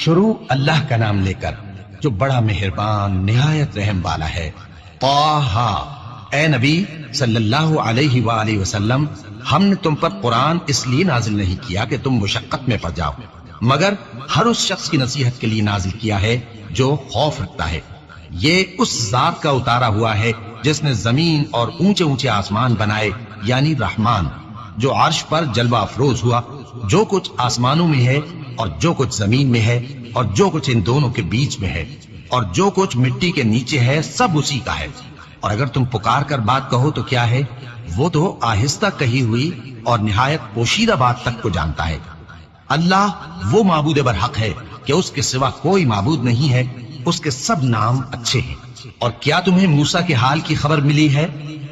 شروع اللہ کا نام لے کر جو بڑا مہربان نہایت رحم والا ہے۔ طٰہٰ، اے نبی صلی اللہ علیہ وآلہ وسلم، ہم نے تم پر قرآن اس لیے نازل نہیں کیا کہ تم مشقت میں پڑ جاؤ، مگر ہر اس شخص کی نصیحت کے لیے نازل کیا ہے جو خوف رکھتا ہے۔ یہ اس ذات کا اتارا ہوا ہے جس نے زمین اور اونچے اونچے آسمان بنائے، یعنی رحمان، جو عرش پر جلوہ افروز ہوا۔ جو کچھ آسمانوں میں ہے اور جو کچھ زمین میں ہے اور جو کچھ ان دونوں کے بیچ میں ہے اور جو کچھ مٹی کے نیچے ہے، سب اسی کا ہے۔ اور اگر تم پکار کر بات کہو تو کیا ہے، وہ تو آہستہ کہی ہوئی اور نہایت پوشیدہ بات تک کو جانتا ہے۔ اللہ وہ معبود برحق ہے کہ اس کے سوا کوئی معبود نہیں ہے، اس کے سب نام اچھے ہیں۔ اور کیا تمہیں موسیٰ کے حال کی خبر ملی ہے؟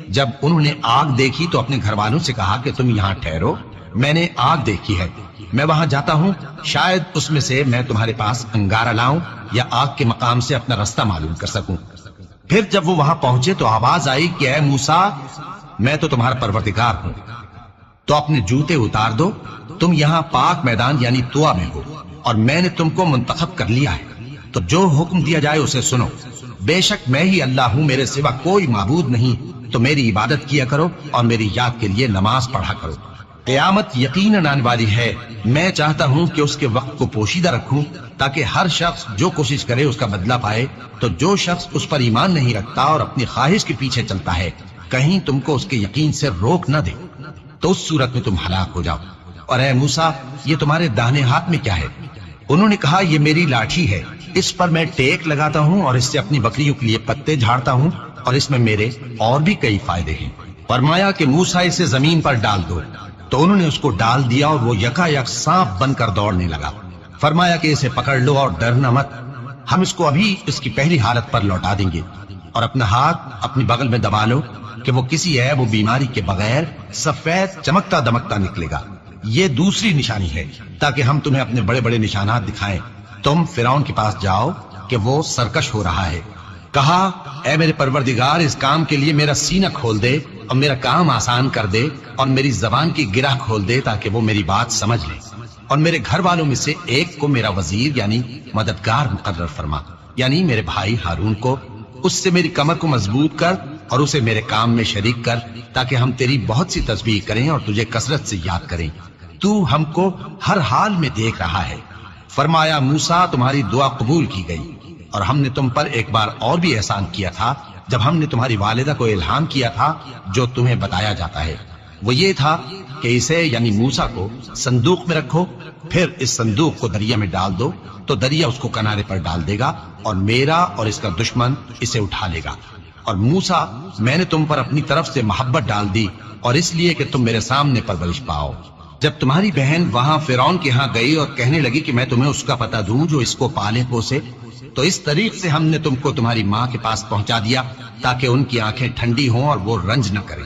جب انہوں نے آگ دیکھی تو اپنے گھر والوں سے کہا کہ تم یہاں ٹھہرو، میں نے آگ دیکھی ہے، میں وہاں جاتا ہوں، شاید اس میں سے میں تمہارے پاس انگارہ لاؤں یا آگ کے مقام سے اپنا رستہ معلوم کر سکوں۔ پھر جب وہ وہاں پہنچے تو آواز آئی کہ اے موسیٰ، میں تو تمہارا پروردگار ہوں، تو اپنے جوتے اتار دو، تم یہاں پاک میدان یعنی طویٰ میں ہو، اور میں نے تم کو منتخب کر لیا ہے، تو جو حکم دیا جائے اسے سنو۔ بے شک میں ہی اللہ ہوں، میرے سوا کوئی معبود نہیں، تو میری عبادت کیا کرو اور میری یاد کے لیے نماز پڑھا کرو۔ قیامت یقیناً آنے والی ہے، میں چاہتا ہوں کہ اس کے وقت کو پوشیدہ رکھوں تاکہ ہر شخص جو کوشش کرے اس کا بدلہ پائے۔ تو جو شخص اس پر ایمان نہیں رکھتا اور اپنی خواہش کے پیچھے چلتا ہے، کہیں تم کو اس کے یقین سے روک نہ دے، تو اس صورت میں تم ہلاک ہو جاؤ۔ اور اے موسیٰ، یہ تمہارے داہنے ہاتھ میں کیا ہے؟ انہوں نے کہا یہ میری لاٹھی ہے، اس پر میں ٹیک لگاتا ہوں اور اس سے اپنی بکریوں کے لیے پتے جھاڑتا ہوں، اور اس میں میرے اور بھی کئی فائدے ہیں۔ فرمایا کہ موسیٰ اسے زمین پر ڈال دو، تو انہوں نے اس کو ڈال دیا اور وہ یکا یک سانپ بن کر دوڑنے لگا۔ فرمایا کہ اسے پکڑ لو اور ڈرنا مت، ہم اس کو ابھی اس کی پہلی حالت پر لوٹا دیں گے، اور اپنا ہاتھ اپنی بغل میں دبا لو کہ وہ کسی عیب و بیماری کے بغیر سفید چمکتا دمکتا نکلے گا۔ یہ دوسری نشانی ہے تاکہ ہم تمہیں اپنے بڑے بڑے نشانات دکھائیں۔ تم فرعون کے پاس جاؤ کہ وہ سرکش ہو رہا ہے۔ کہا اے میرے پروردگار، اس کام کے لیے میرا سینہ کھول دے اور میرا کام آسان کر دے اور میری زبان کی گرہ کھول دے تاکہ وہ میری بات سمجھ لے، اور میرے گھر والوں میں سے ایک کو میرا وزیر یعنی مددگار مقرر فرما، یعنی میرے بھائی ہارون کو۔ اس سے میری کمر کو مضبوط کر اور اسے میرے کام میں شریک کر تاکہ ہم تیری بہت سی تسبیح کریں اور تجھے کثرت سے یاد کریں، تو ہم کو ہر حال میں دیکھ رہا ہے۔ فرمایا موسیٰ، تمہاری دعا قبول کی گئی، اور ہم نے تم پر ایک بار اور بھی احسان کیا تھا جب ہم نے تمہاری والدہ کو الہام کیا تھا جو تمہیں بتایا جاتا ہے۔ وہ یہ تھا کہ اسے یعنی موسیٰ کو صندوق میں رکھو، پھر اس صندوق کو دریا میں ڈال دو تو دریا اس کو کنارے پر ڈال دے گا، اور میرا اور اس کا دشمن اسے اٹھا لے گا۔ اور موسیٰ، میں نے تم پر اپنی طرف سے محبت ڈال دی، اور اس لیے کہ تم میرے سامنے پرورش پاؤ۔ جب تمہاری بہن وہاں فرعون کے ہاں گئی اور کہنے لگی کہ میں تمہیں اس کا پتہ دوں جو اس کو پالے پوسے، تو اس طریق سے ہم نے تم کو تمہاری ماں کے پاس پہنچا دیا تاکہ ان کی آنکھیں ٹھنڈی ہوں اور وہ رنج نہ کریں۔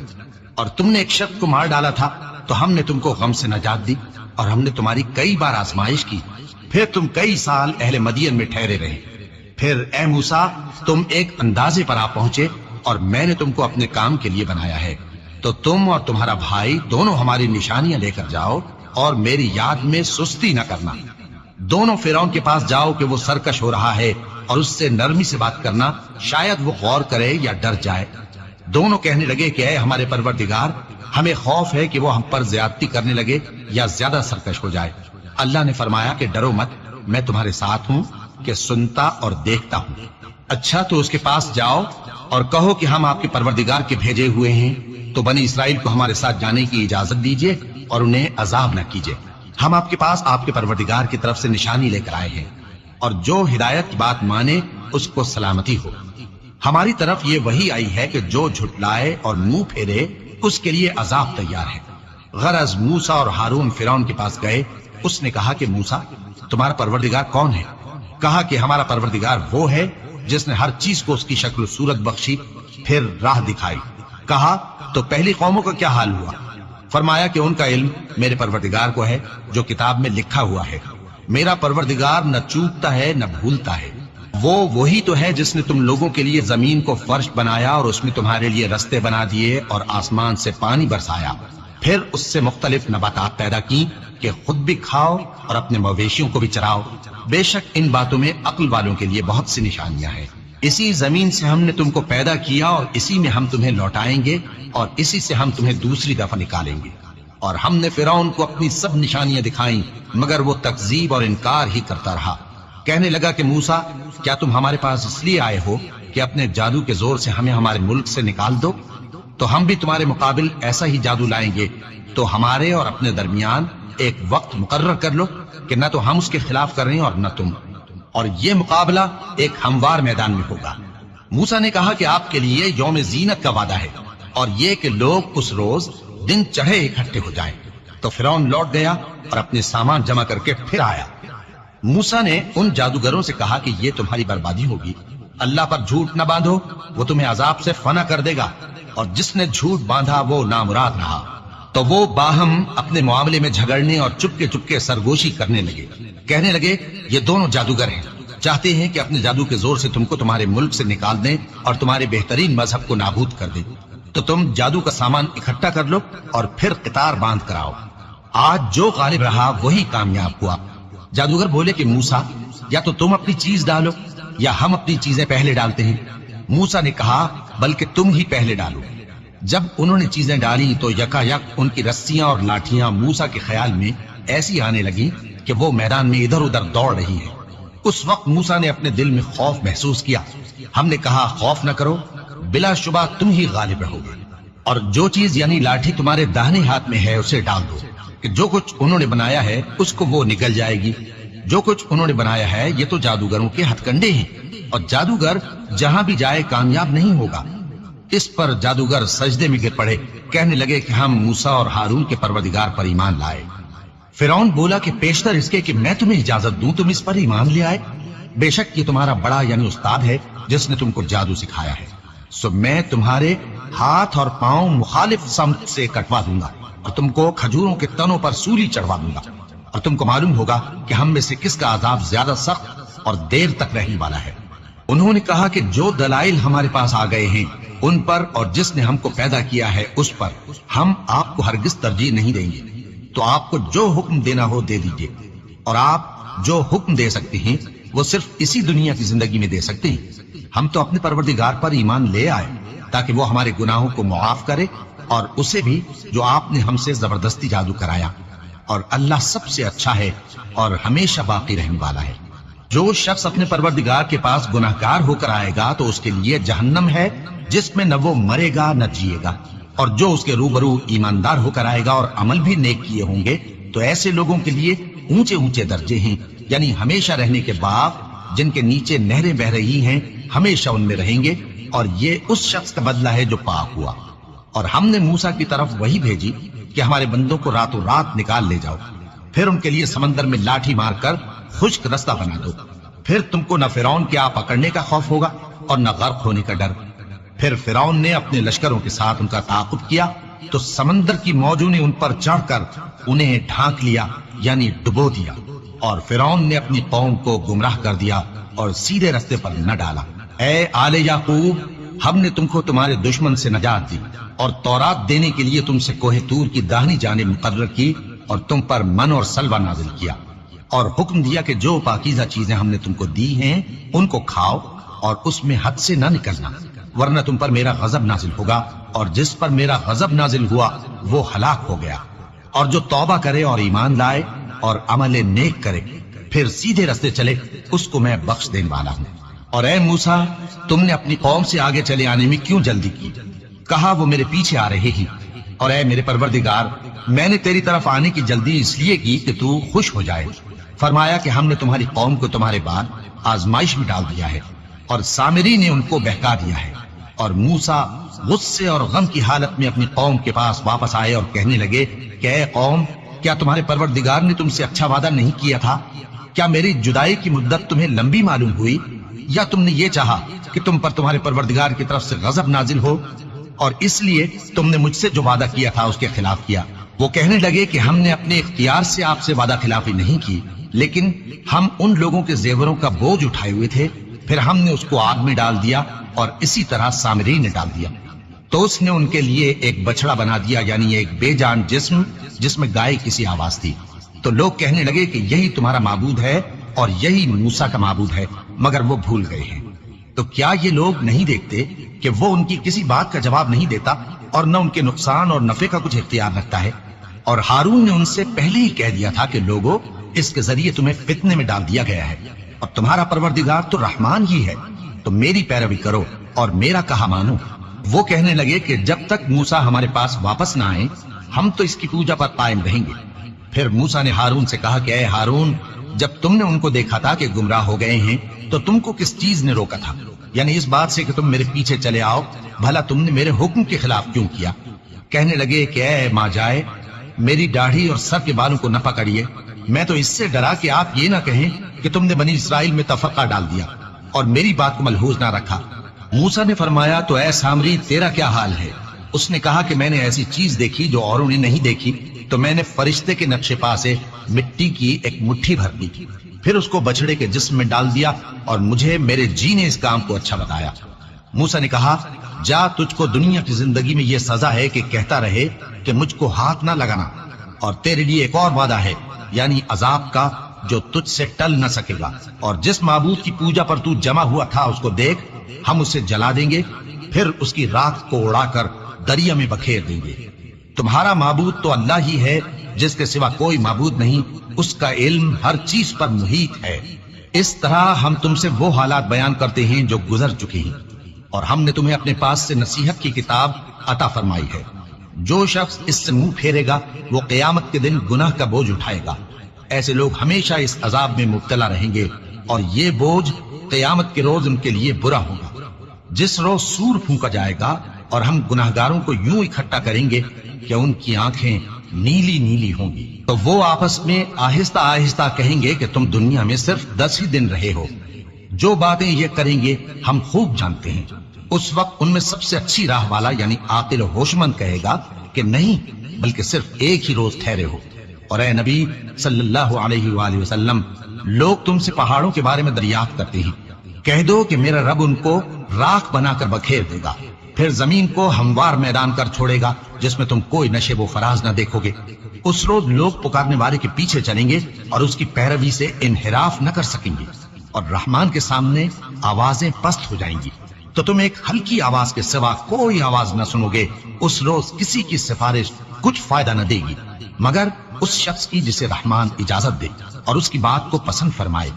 اور تم نے ایک شخص کو مار ڈالا تھا تو ہم نے تم کو غم سے نجات دی، اور ہم نے تمہاری کئی بار آزمائش کی، پھر تم کئی سال اہل مدین میں ٹھہرے رہے۔ پھر اے موسیٰ، تم ایک اندازے پر آ پہنچے اور میں نے تم کو اپنے کام کے لیے بنایا ہے، تو تم اور تمہارا بھائی دونوں ہماری نشانیاں لے کر جاؤ اور میری یاد میں سستی نہ کرنا۔ دونوں فرعون کے پاس جاؤ کہ وہ سرکش ہو رہا ہے، اور اس سے نرمی سے بات کرنا، شاید وہ غور کرے یا ڈر جائے۔ دونوں کہنے لگے کہ اے ہمارے پروردگار، ہمیں خوف ہے کہ وہ ہم پر زیادتی کرنے لگے یا زیادہ سرکش ہو جائے۔ اللہ نے فرمایا کہ ڈرو مت، میں تمہارے ساتھ ہوں کہ سنتا اور دیکھتا ہوں۔ اچھا تو اس کے پاس جاؤ اور کہو کہ ہم آپ کے پروردگار کے بھیجے ہوئے ہیں، تو بنی اسرائیل کو ہمارے ساتھ جانے کی اجازت دیجیے اور انہیں عذاب نہ کیجیے۔ ہم آپ کے پاس آپ کے پروردگار کی طرف سے نشانی لے کر آئے ہیں، اور جو ہدایت کی بات مانے اس کو سلامتی ہو۔ ہماری طرف یہ وحی آئی ہے کہ جو جھٹلائے اور منہ پھیرے اس کے لیے عذاب تیار ہے۔ غرض موسیٰ اور ہارون فرعون کے پاس گئے۔ اس نے کہا کہ موسیٰ، تمہارا پروردگار کون ہے؟ کہا کہ ہمارا پروردگار وہ ہے جس نے ہر چیز کو اس کی شکل و صورت بخشی، پھر راہ دکھائی۔ کہا تو پہلی قوموں کا کیا حال ہوا؟ فرمایا کہ ان کا علم میرے پروردگار کو ہے جو کتاب میں لکھا ہوا ہے۔ میرا پروردگار نہ چوکتا ہے نہ بھولتا ہے۔ وہ وہی تو ہے جس نے تم لوگوں کے لیے زمین کو فرش بنایا اور اس میں تمہارے لیے رستے بنا دیے اور آسمان سے پانی برسایا، پھر اس سے مختلف نباتات پیدا کی کہ خود بھی کھاؤ اور اپنے مویشیوں کو بھی چراؤ۔ بے شک ان باتوں میں عقل والوں کے لیے بہت سی نشانیاں ہیں۔ اسی زمین سے ہم نے تم کو پیدا کیا اور اسی میں ہم تمہیں لوٹائیں گے اور اسی سے ہم تمہیں دوسری دفعہ نکالیں گے۔ اور ہم نے فرعون کو اپنی سب نشانیاں دکھائیں مگر وہ تکذیب اور انکار ہی کرتا رہا۔ کہنے لگا کہ موسیٰ، کیا تم ہمارے پاس اس لیے آئے ہو کہ اپنے جادو کے زور سے ہمیں ہمارے ملک سے نکال دو؟ تو ہم بھی تمہارے مقابل ایسا ہی جادو لائیں گے، تو ہمارے اور اپنے درمیان ایک وقت مقرر کر لو کہ نہ تو ہم اس کے خلاف کر رہے ہیں اور نہ تم، اور یہ مقابلہ ایک ہموار میدان میں ہوگا۔ موسیٰ نے کہا کہ آپ کے لیے یوم زینت کا وعدہ ہے اور یہ کہ لوگ اس روز دن چڑھے اکٹھے ہو جائیں۔ تو فرعون لوٹ گیا اور اپنے سامان جمع کر کے پھر آیا۔ موسیٰ نے ان جادوگروں سے کہا کہ یہ تمہاری بربادی ہوگی، اللہ پر جھوٹ نہ باندھو، وہ تمہیں عذاب سے فنا کر دے گا، اور جس نے جھوٹ باندھا وہ نامراد رہا۔ تو وہ باہم اپنے معاملے میں جھگڑنے اور چپکے چپکے سرگوشی کرنے لگے۔ کہنے لگے یہ دونوں جادوگر ہیں، چاہتے ہیں کہ اپنے جادو کے زور سے تم کو تمہارے ملک سے نکال دیں اور تمہارے بہترین مذہب کو نابود کر دیں۔ تو تم جادو کا سامان اکٹھا کر لو اور پھر قطار باندھ کر آؤ، آج جو غالب رہا وہی کامیاب ہوا۔ جادوگر بولے کہ موسیٰ، یا تو تم اپنی چیز ڈالو یا ہم اپنی چیزیں پہلے ڈالتے ہیں۔ موسیٰ نے کہا بلکہ تم ہی پہلے ڈالو۔ جب انہوں نے چیزیں ڈالی تو یکا یک ان کی رسیاں اور لاٹھیاں موسیٰ کے خیال میں ایسی آنے لگی کہ وہ میدان میں ادھر ادھر دوڑ رہی ہے۔ اس وقت موسیٰ نے اپنے دل میں خوف محسوس کیا۔ ہم نے کہا خوف نہ کرو، بلا شبہ تم ہی غالب رہو گے، اور جو چیز یعنی لاٹھی تمہارے داہنے ہاتھ میں ہے اسے ڈال دو کہ جو کچھ انہوں نے بنایا ہے اس کو وہ نگل جائے گی۔ جو کچھ انہوں نے بنایا ہے یہ تو جادوگروں کے ہتھ کنڈے ہیں، اور جادوگر جہاں بھی جائے کامیاب نہیں ہوگا۔ اس پر جادوگر سجدے میں گر پڑے، کہنے لگے کہ ہم موسیٰ اور ہارون کے پروردگار پر ایمان لائے۔ فرعون بولا کہ پیشتر اس کے کہ میں تمہیں اجازت دوں تم اس پر ایمان لے آئے، بے شک یہ تمہارا بڑا یعنی استاد ہے جس نے تم کو جادو سکھایا ہے، سو میں تمہارے ہاتھ اور پاؤں مخالف سمت سے کٹوا دوں گا اور تم کو کھجوروں کے تنوں پر سولی چڑھوا دوں گا، اور تم کو معلوم ہوگا کہ ہم میں سے کس کا عذاب زیادہ سخت اور دیر تک رہنے والا ہے۔ انہوں نے کہا کہ جو دلائل ہمارے پاس آ گئے ہیں ان پر اور جس نے ہم کو پیدا کیا ہے اس پر ہم آپ کو ہرگز ترجیح نہیں دیں گے، تو آپ کو جو حکم دینا ہو دے دیجئے، اور آپ جو حکم دے سکتے ہیں وہ صرف اسی دنیا کی زندگی میں دے سکتے ہیں۔ ہم تو اپنے پروردگار پر ایمان لے آئے تاکہ وہ ہمارے گناہوں کو معاف کرے، اور اسے بھی جو آپ نے ہم سے زبردستی جادو کرایا، اور اللہ سب سے اچھا ہے اور ہمیشہ باقی رہنے والا ہے۔ جو شخص اپنے پروردگار کے پاس گناہگار ہو کر آئے گا تو اس کے لیے جہنم ہے جس میں نہ وہ مرے گا نہ جیے گا، اور جو اس کے روبرو ایماندار ہو کر آئے گا اور عمل بھی نیک کیے ہوں گے تو ایسے لوگوں کے لیے اونچے اونچے درجے ہیں، یعنی ہمیشہ رہنے کے باغ جن کے نیچے نہریں بہ رہی ہیں، ہمیشہ ان میں رہیں گے، اور یہ اس شخص کا بدلہ ہے جو پاک ہوا۔ اور ہم نے موسیٰ کی طرف وہی بھیجی کہ ہمارے بندوں کو راتوں رات نکال لے جاؤ، پھر ان کے لیے سمندر میں لاٹھی مار کر خشک رستہ بنا دو، پھر تم کو نہ فرعون کے آ پکڑنے کا خوف ہوگا اور نہ غرق ہونے کا ڈر۔ پھر فرعون نے اپنے لشکروں کے ساتھ ان کا تعاقب کیا تو سمندر کی موجوں نے ان پر چڑھ کر انہیں ڈھانک لیا یعنی ڈبو دیا، اور فرعون نے اپنی قوم کو گمراہ کر دیا اور سیدھے رستے پر نہ ڈالا۔ اے آل یعقوب، ہم نے تم کو تمہارے دشمن سے نجات دی اور تورات دینے کے لیے تم سے کوہ طور کی داہنی جانب مقرر کی، اور تم پر من اور سلوہ نازل کیا، اور حکم دیا کہ جو پاکیزہ چیزیں ہم نے تم کو دی ہیں ان کو کھاؤ اور اس میں حد سے نہ نکلنا، ورنہ تم پر میرا غضب نازل ہوگا، اور جس پر میرا غضب نازل ہوا وہ ہلاک ہو گیا۔ اور جو توبہ کرے اور ایمان لائے اور عمل نیک کرے پھر سیدھے رستے چلے اس کو میں بخش دینے والا ہوں۔ اور اے موسیٰ، تم نے اپنی قوم سے آگے چلے آنے میں کیوں جلدی کی؟ کہا وہ میرے پیچھے آ رہے ہیں۔ اور اے میرے پروردگار، میں نے تیری طرف آنے کی جلدی اس لیے کی کہ تو خوش ہو جائے۔ فرمایا کہ ہم نے تمہاری قوم کو تمہارے بعد آزمائش میں ڈال دیا ہے، اور سامری نے ان کو بہکا دیا ہے۔ اور موسیٰ غصے اور غم کی حالت میں اپنی قوم کے پاس واپس آئے اور کہنے لگے کہ اے قوم، کیا تمہارے پروردگار نے تم سے اچھا وعدہ نہیں کیا تھا؟ کیا میری جدائی کی مدت تمہیں لمبی معلوم ہوئی، یا تم نے یہ چاہا کہ تم پر تمہارے پروردگار کی طرف سے غضب نازل ہو، اور اس لیے تم نے مجھ سے جو وعدہ کیا تھا اس کے خلاف کیا؟ وہ کہنے لگے کہ ہم نے اپنے اختیار سے آپ سے وعدہ خلافی نہیں کی، لیکن ہم ان لوگوں کے زیوروں کا بوجھ اٹھائے ہوئے تھے، پھر ہم نے اس کو آگ میں ڈال دیا، اور اسی طرح سامری نے ڈال دیا۔ تو اس نے ان کے لیے ایک بچڑا بنا دیا، یعنی ایک بے جان جسم جس میں گائے کسی آواز تھی۔ تو لوگ کہنے لگے کہ یہی تمہارا معبود ہے اور یہی موسیٰ کا معبود ہے، مگر وہ بھول گئے ہیں۔ تو کیا یہ لوگ نہیں دیکھتے کہ وہ ان کی کسی بات کا جواب نہیں دیتا اور نہ ان کے نقصان اور نفع کا کچھ اختیار رکھتا ہے؟ اور ہارون نے ان سے پہلے ہی کہہ دیا تھا کہ لوگوں، اس کے ذریعے تمہیں فتنے میں ڈال دیا گیا ہے، اور تمہارا پروردگار تو رحمان ہی ہے، تو میری پیروی کرو اور میرا کہا مانو۔ وہ کہنے لگے کہ جب تک موسیٰ ہمارے پاس واپس نہ آئے ہم تو اس کی پوجا پر قائم رہیں گے۔ پھر موسیٰ نے ہارون سے کہا کہ اے ہارون، جب تم نے ان کو دیکھا تھا کہ گمراہ ہو گئے ہیں تو تم کو کس چیز نے روکا تھا؟ یعنی اس بات سے کہ تم میرے پیچھے چلے آؤ، بھلا تم نے میرے حکم کے خلاف کیوں کیا؟ کہنے لگے کہ اے ماں جائے، میری داڑھی اور سر کے بالوں کو نہ پکڑیے، میں تو اس سے ڈرا کہ آپ یہ نہ کہیں کہ تم نے بنی اسرائیل میں تفرقہ ڈال دیا اور میری بات کو ملحوظ نہ رکھا۔ موسیٰ نے فرمایا تو اے سامری، تیرا کیا حال ہے؟ اس نے کہا کہ میں نے ایسی چیز دیکھی جو اوروں نے نہیں دیکھی، تو میں نے فرشتے کے نقش پا سے مٹی کی ایک مٹھی بھر لی، پھر اس کو بچڑے کے جسم میں ڈال دیا اور مجھے میرے جی نے اس کام کو اچھا بتایا۔ موسیٰ نے کہا جا، تجھ کو دنیا کی زندگی میں یہ سزا ہے کہ کہتا رہے کہ مجھ کو ہاتھ نہ لگانا، اور تیرے لیے ایک اور وعدہ ہے، یعنی عذاب کا جو تجھ سے ٹل نہ سکے گا، اور جس معبود کی پوجا پر تو جمع ہوا تھا اس کو دیکھ، ہم اسے جلا دیں گے، پھر اس کی راکھ کو اڑا کر دریا میں بکھیر دیں گے۔ تمہارا معبود تو اللہ ہی ہے، جس کے سوا کوئی معبود نہیں، اس کا علم ہر چیز پر محیط ہے۔ اس طرح ہم تم سے وہ حالات بیان کرتے ہیں جو گزر چکے ہیں، اور ہم نے تمہیں اپنے پاس سے نصیحت کی کتاب عطا فرمائی ہے۔ جو شخص اس سے منہ پھیرے گا وہ قیامت کے دن گناہ کا بوجھ اٹھائے گا۔ ایسے لوگ ہمیشہ اس عذاب میں مبتلا رہیں گے، اور یہ بوجھ قیامت کے روز ان کے لیے برا ہوگا۔ جس روز سور پھونکا جائے گا اور ہم گناہگاروں کو یوں اکٹھا کریں گے کہ ان کی آنکھیں نیلی نیلی ہوں گی، تو وہ آپس میں آہستہ آہستہ کہیں گے کہ تم دنیا میں صرف 10 ہی دن رہے ہو۔ جو باتیں یہ کریں گے ہم خوب جانتے ہیں۔ اس وقت ان میں سب سے اچھی راہ والا یعنی عاقل و ہوشمند کہے گا کہ نہیں، بلکہ صرف ایک ہی روز ٹھہرے ہو۔ اور اے نبی صلی اللہ علیہ وآلہ وسلم، لوگ تم سے پہاڑوں کے بارے میں دریافت کرتے ہیں، کہہ دو کہ میرا رب ان کو راکھ بنا کر بکھیر دے گا، پھر زمین کو ہموار میدان کر چھوڑے گا جس میں تم کوئی نشیب و فراز نہ دیکھو گے۔ اس روز لوگ پکارنے والے کے پیچھے چلیں گے اور اس کی پیروی سے انحراف نہ کر سکیں گے، اور رحمان کے سامنے آوازیں پست ہو جائیں گی، تو تم ایک ہلکی آواز کے سوا کوئی آواز نہ سنو گے۔ اس روز کسی کی سفارش کچھ فائدہ نہ دے گی مگر اس شخص کی جسے رحمان اجازت دے اور اس کی بات کو پسند فرمائے۔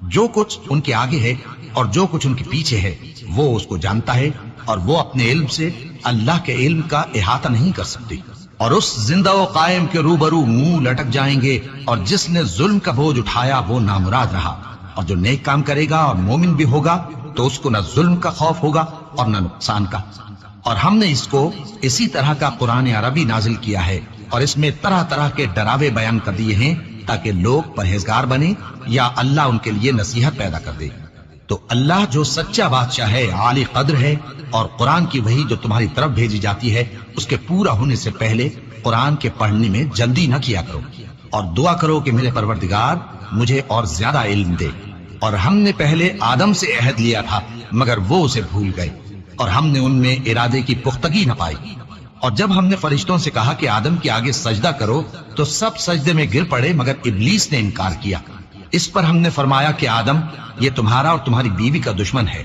جو کچھ ان کے آگے ہے اور جو کچھ ان کے پیچھے ہے وہ اس کو جانتا ہے، اور وہ اپنے علم سے اللہ کے علم کا احاطہ نہیں کر سکتے۔ اور اس زندہ و قائم کے روبرو منہ لٹک جائیں گے، اور جس نے ظلم کا بوجھ اٹھایا وہ نامراد رہا، اور جو نیک کام کرے گا اور مومن بھی ہوگا تو اس کو نہ ظلم کا خوف ہوگا اور نہ نقصان کا۔ اور ہم نے اس کو اسی طرح کا قرآن عربی نازل کیا ہے، اور اس میں طرح طرح کے ڈراوے بیان کر دیے ہیں تاکہ لوگ پرہیزگار بنیں یا اللہ ان کے لیے نصیحت پیدا کر دے۔ تو اللہ جو سچا بادشاہ ہے، عالی قدر ہے، اور قرآن کی وحی جو تمہاری طرف بھیجی جاتی ہے اس کے پورا ہونے سے پہلے قرآن کے پڑھنے میں جلدی نہ کیا کرو، اور دعا کرو کہ میرے پروردگار مجھے اور زیادہ علم دے۔ اور ہم نے پہلے آدم سے عہد لیا تھا مگر وہ اسے بھول گئے، اور ہم نے ان میں ارادے کی پختگی نہ پائی۔ اور جب ہم نے فرشتوں سے کہا کہ آدم کے آگے سجدہ کرو تو سب سجدے میں گر پڑے مگر ابلیس نے انکار کیا۔ اس پر ہم نے فرمایا کہ آدم، یہ تمہارا اور تمہاری بیوی کا دشمن ہے،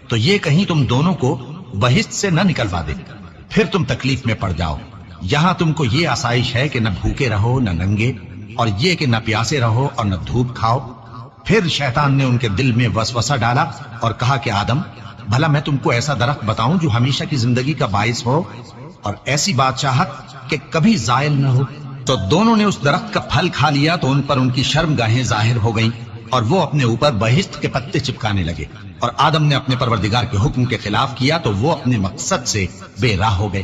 تو یہ کہیں تم دونوں کو بہشت سے نہ نکلوا دے، پھر تم تکلیف میں پڑ جاؤ۔ یہاں تم کو یہ آسائش ہے کہ نہ بھوکے رہو نہ ننگے، اور یہ کہ نہ پیاسے رہو اور نہ دھوپ کھاؤ۔ پھر شیطان نے ان کے دل میں وسوسہ ڈالا اور کہا کہ آدم، بھلا میں تم کو ایسا درخت بتاؤں جو ہمیشہ کی زندگی کا باعث ہو اور ایسی بادشاہت کہ کبھی زائل نہ ہو؟ تو دونوں نے اس درخت کا پھل کھا لیا تو ان پر ان کی شرم گاہیں ظاہر ہو گئیں، اور وہ اپنے اوپر بہشت کے پتے چپکانے لگے۔ اور آدم نے اپنے پروردگار کے حکم کے خلاف کیا تو وہ اپنے مقصد سے بے راہ ہو گئے۔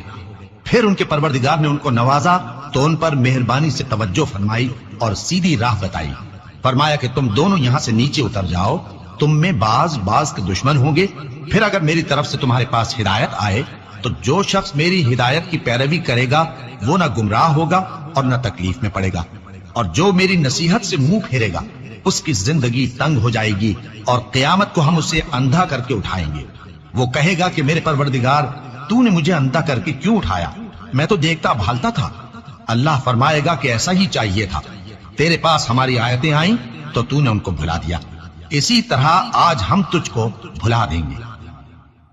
پھر ان کے پروردگار نے ان کو نوازا تو ان پر مہربانی سے توجہ فرمائی اور سیدھی راہ بتائی۔ فرمایا کہ تم دونوں یہاں سے نیچے اتر جاؤ، تم میں بعض کے دشمن ہوں گے، پھر اگر میری طرف سے تمہارے پاس ہدایت آئے تو جو شخص میری ہدایت کی پیروی کرے گا وہ نہ گمراہ ہوگا اور نہ تکلیف میں پڑے گا، اور جو میری نصیحت سے منہ پھیرے گا اس کی زندگی تنگ ہو جائے گی، اور قیامت کو ہم اسے اندھا کر کے اٹھائیں گے۔ وہ کہے گا کہ میرے پروردگار، تو نے مجھے اندھا کر کے کیوں اٹھایا؟ میں تو دیکھتا بھالتا تھا۔ اللہ فرمائے گا کہ ایسا ہی چاہیے تھا، تیرے پاس ہماری آیتیں آئیں تو تو نے ان کو بھلا دیا، اسی طرح آج ہم تجھ کو بھلا دیں گے۔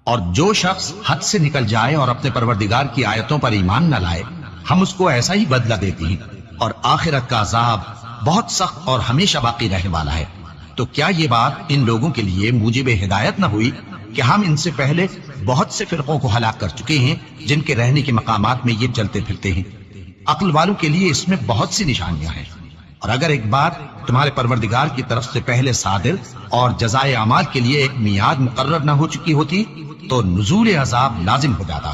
اور جو شخص حد سے نکل جائے اور اپنے پروردگار کی آیتوں پر ایمان نہ لائے، ہم اس کو ایسا ہی بدلہ دیتے ہیں، اور آخرت کا عذاب بہت سخت اور ہمیشہ باقی رہنے والا ہے۔ تو کیا یہ بات ان لوگوں کے لیے موجب ہدایت نہ ہوئی کہ ہم ان سے پہلے بہت سے فرقوں کو ہلاک کر چکے ہیں جن کے رہنے کے مقامات میں یہ چلتے پھرتے ہیں؟ عقل والوں کے لیے اس میں بہت سی نشانیاں ہیں۔ اور اگر ایک بات تمہارے پروردگار کی طرف سے پہلے صادر اور جزائے اعمال کے لیے ایک میعاد مقرر نہ ہو چکی ہوتی تو نزول عذاب لازم ہو جاتا۔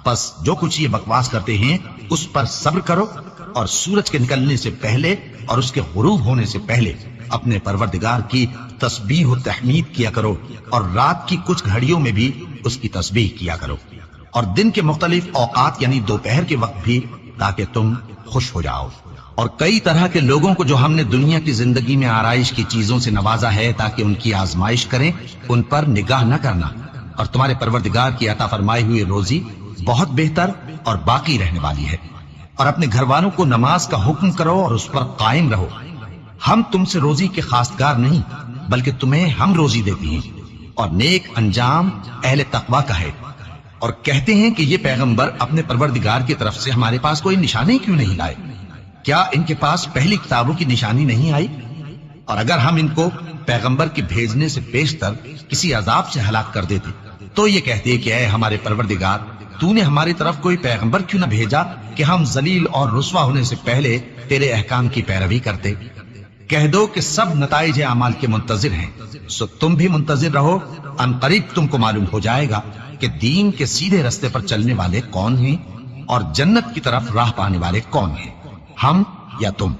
پس جو کچھ یہ بکواس کرتے ہیں اس پر صبر کرو، اور سورج کے نکلنے سے پہلے اور اس کے غروب ہونے سے پہلے اپنے پروردگار کی تسبیح و تحمید کیا کرو، اور رات کی کچھ گھڑیوں میں بھی اس کی تسبیح کیا کرو، اور دن کے مختلف اوقات یعنی دوپہر کے وقت بھی، تاکہ تم خوش ہو جاؤ۔ اور کئی طرح کے لوگوں کو جو ہم نے دنیا کی زندگی میں آرائش کی چیزوں سے نوازا ہے تاکہ ان کی آزمائش کریں، ان پر نگاہ نہ کرنا، اور تمہارے پروردگار کی عطا فرمائی ہوئی روزی بہت بہتر اور باقی رہنے والی ہے۔ اور اپنے گھر والوں کو نماز کا حکم کرو اور اس پر قائم رہو۔ ہم تم سے روزی کے خواستگار نہیں، بلکہ تمہیں ہم روزی دیتے ہیں، اور نیک انجام اہل تقوی کا ہے۔ اور کہتے ہیں کہ یہ پیغمبر اپنے پروردگار کی طرف سے ہمارے پاس کوئی نشانی کیوں نہیں لائے؟ کیا ان کے پاس پہلی کتابوں کی نشانی نہیں آئی؟ اور اگر ہم ان کو پیغمبر کے بھیجنے سے پیشتر کسی عذاب سے ہلاک کر دیتے تو یہ کہتے کہ اے ہمارے پروردگار، تو نے ہماری طرف کوئی پیغمبر کیوں نہ بھیجا کہ ہم ذلیل اور رسوا ہونے سے پہلے تیرے احکام کی پیروی کرتے۔ کہہ دو کہ سب نتائج اعمال کے منتظر ہیں، سو تم بھی منتظر رہو، ان قریب تم کو معلوم ہو جائے گا کہ دین کے سیدھے رستے پر چلنے والے کون ہیں اور جنت کی طرف راہ پانے والے کون ہیں، ہم یا تم۔